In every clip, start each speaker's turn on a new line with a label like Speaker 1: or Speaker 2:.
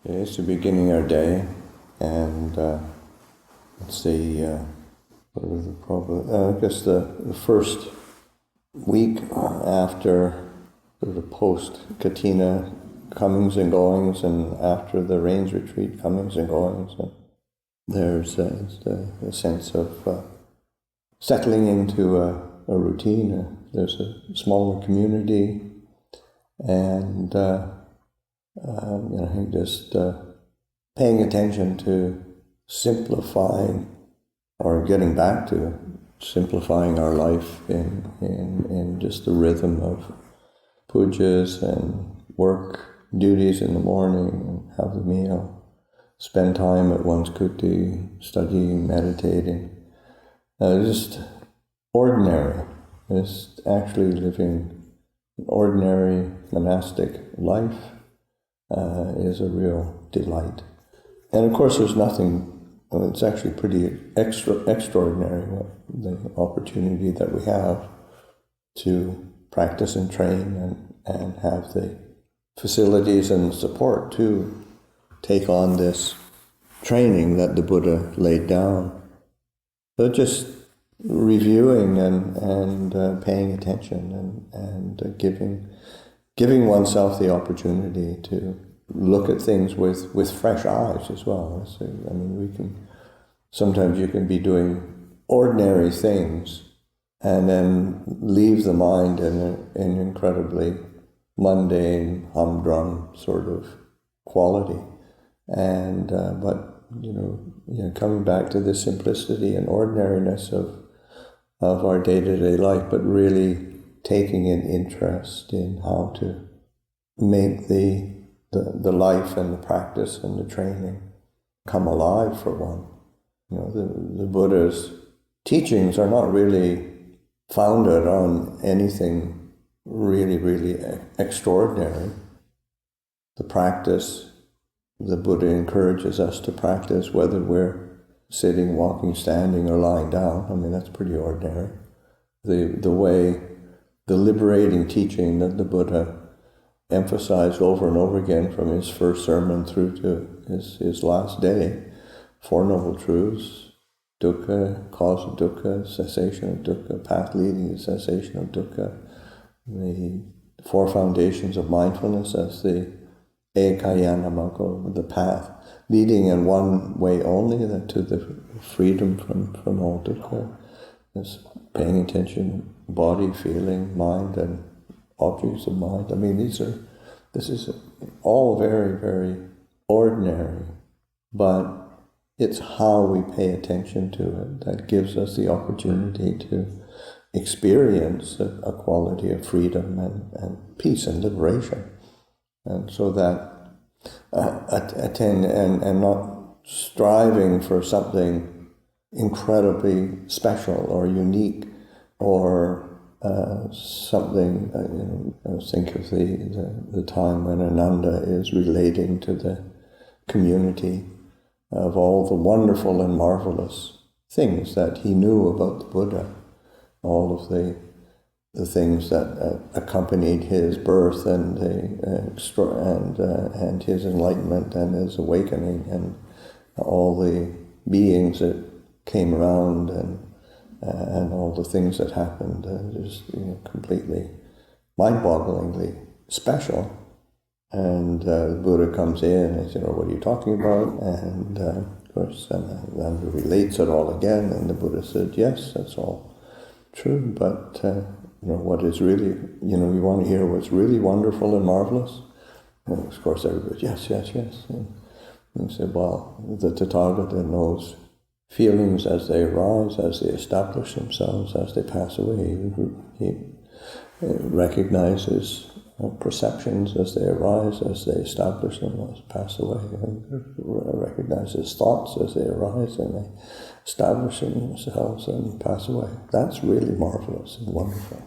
Speaker 1: It's the beginning of our day, and let's see, what are the problem? I guess the first week after the post-Katina comings and goings, and after the rains retreat comings and goings, and there's a sense of settling into a routine. There's a smaller community, and I think just paying attention to simplifying, or getting back to simplifying our life in just the rhythm of pujas and work duties in the morning, and have the meal, spend time at one's kuti, studying, meditating, just ordinary, just actually living an ordinary monastic life is a real delight. And of course there's nothing, it's actually pretty extraordinary, the opportunity that we have to practice and train and have the facilities and support to take on this training that the Buddha laid down. So just reviewing and paying attention and giving oneself the opportunity to look at things with fresh eyes as well. So, I mean, sometimes you can be doing ordinary things and then leave the mind in an incredibly mundane, humdrum sort of quality. And but coming back to the simplicity and ordinariness of our day-to-day life, but really taking an interest in how to make the life and the practice and the training come alive for one. The Buddha's teachings are not really founded on anything really, really extraordinary. The practice, the Buddha encourages us to practice, whether we're sitting, walking, standing, or lying down. I mean, that's pretty ordinary. The liberating teaching that the Buddha emphasized over and over again from his first sermon through to his last day, Four Noble Truths, dukkha, cause of dukkha, cessation of dukkha, path leading to cessation of dukkha, the four foundations of mindfulness as the ekayana maggo, the path leading in one way only, to the freedom from all dukkha. This paying attention, body, feeling, mind, and objects of mind. I mean, this is all very, very ordinary, but it's how we pay attention to it that gives us the opportunity to experience a quality of freedom and peace and liberation. And so that attend and not striving for something incredibly special or unique, or something. Think of the time when Ananda is relating to the community of all the wonderful and marvelous things that he knew about the Buddha, all of the things that accompanied his birth and his enlightenment and his awakening, and all the beings that came around and all the things that happened, just completely mind-bogglingly special. And the Buddha comes in and says, "What are you talking about?" And of course, then relates it all again. And the Buddha said, "Yes, that's all true, but what is really, you want to hear what's really wonderful and marvelous?" And of course, everybody, yes. And he said, "Well, the Tathagata knows feelings as they arise, as they establish themselves, as they pass away. He recognizes perceptions as they arise, as they establish themselves, pass away. And recognizes thoughts as they arise and they establish themselves and pass away." That's really marvelous and wonderful.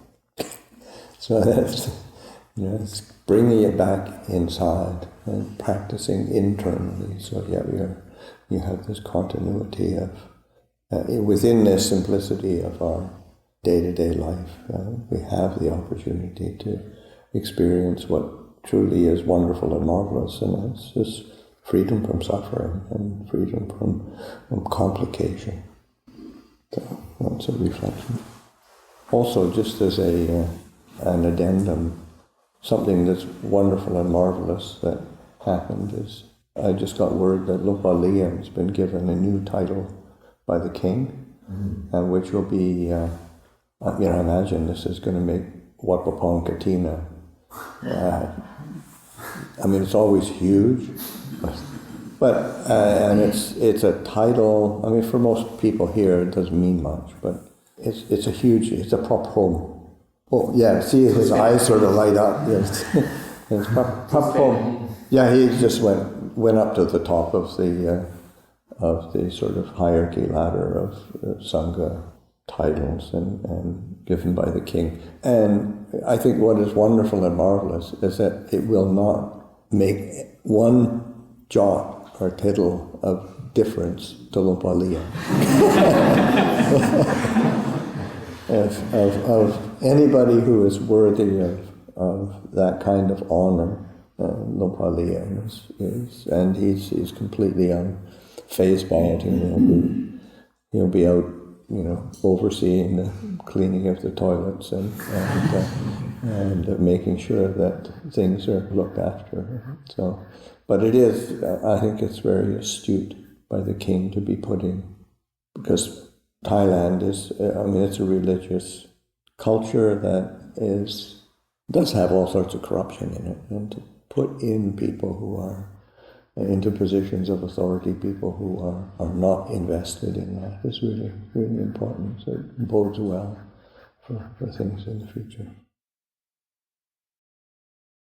Speaker 1: So that's, it's bringing it back inside and practicing internally. So you have this continuity of, within this simplicity of our day-to-day life, we have the opportunity to experience what truly is wonderful and marvelous, and it's just freedom from suffering and freedom from complication. So that's a reflection. Also, just as an addendum, something that's wonderful and marvelous that happened is I just got word that Lupa Liam's been given a new title by the king, which will be, I imagine this is going to make Wat Pah Katina. I mean, it's always huge, but and it's a title. I mean, for most people here, it doesn't mean much, but it's a prop home. Oh yeah, see his eyes sort of light up. Yes, it's prop home. Yeah, he just went up to the top of the sort of hierarchy ladder of Sangha titles and given by the king. And I think what is wonderful and marvelous is that it will not make one jot or tittle of difference to Lupa Lia. of anybody who is worthy of that kind of honor, Lupa Lia is, and he's completely unfazed by it, and he'll be out, overseeing the cleaning of the toilets and making sure that things are looked after. So, but it is, I think it's very astute by the king to be putting, because Thailand is, it's a religious culture that does have all sorts of corruption in it, and to put in people who are into positions of authority, people who are not invested in that is really, really important. So it bodes well for things in the future.